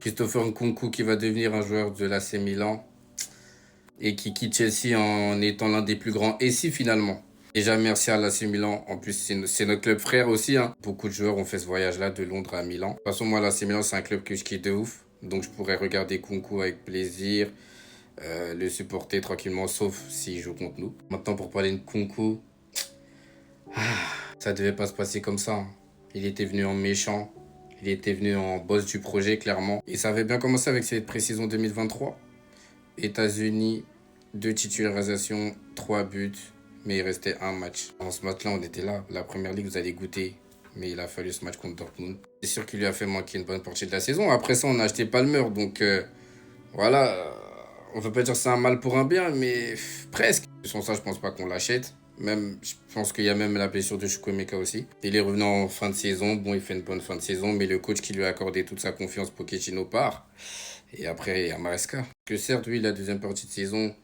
Christopher Nkunku qui va devenir un joueur de l'AC Milan et qui quitte Chelsea en étant l'un des plus grands. Et si finalement, déjà merci à l'AC Milan, en plus c'est notre club frère aussi. Hein. Beaucoup de joueurs ont fait ce voyage-là de Londres à Milan. De toute façon, moi l'AC Milan c'est un club que je kiffe de ouf. Donc je pourrais regarder Nkunku avec plaisir, le supporter tranquillement, sauf s'il joue contre nous. Maintenant pour parler de Nkunku, ça devait pas se passer comme ça. Hein. Il était venu en méchant. Il était venu en boss du projet, clairement. Et ça avait bien commencé avec cette pré-saison 2023. États-Unis, 2 titularisations, 3 buts, mais il restait un match. Dans ce match-là, on était là. La première ligue, vous allez goûter. Mais il a fallu ce match contre Dortmund. C'est sûr qu'il lui a fait manquer une bonne partie de la saison. Après ça, on a acheté Palmer. Donc voilà, on ne peut pas dire que c'est un mal pour un bien, mais presque. Sans ça, je pense pas qu'on l'achète. Même, je pense qu'il y a même la blessure de Chukwuemeka aussi. Il est revenu en fin de saison. Bon, il fait une bonne fin de saison, mais le coach qui lui a accordé toute sa confiance, Pochettino, part. Et après, il y a Maresca. Que certes, lui, la deuxième partie de saison,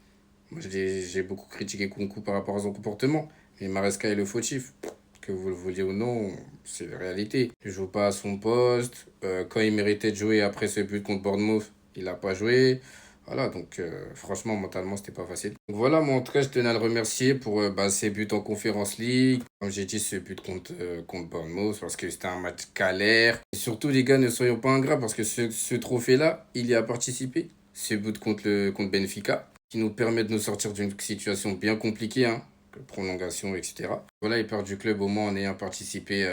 moi, j'ai beaucoup critiqué Nkunku par rapport à son comportement. Mais Maresca est le fautif. Que vous le vouliez ou non, c'est la réalité. Il joue pas à son poste. Quand il méritait de jouer après ce but contre Bournemouth, il n'a pas joué. Voilà, donc franchement, mentalement, c'était pas facile. Donc voilà, moi en tout cas, je tenais à le remercier pour ses buts en Conference League. Comme j'ai dit, ce but contre Bournemouth, parce que c'était un match galère. Et surtout, les gars, ne soyons pas ingrats, parce que ce trophée-là, il y a participé. Ce but contre Benfica, qui nous permet de nous sortir d'une situation bien compliquée, hein, prolongation, etc. Voilà, il part du club au moins en ayant participé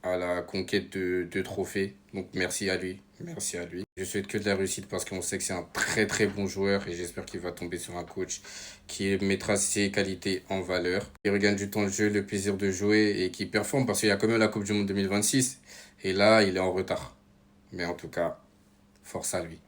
à la conquête de trophées. Donc merci à lui. Merci à lui. Je souhaite que de la réussite parce qu'on sait que c'est un très très bon joueur et j'espère qu'il va tomber sur un coach qui mettra ses qualités en valeur. Il regagne du temps de jeu, le plaisir de jouer et qui performe parce qu'il y a quand même la Coupe du Monde 2026 et là il est en retard. Mais en tout cas, force à lui.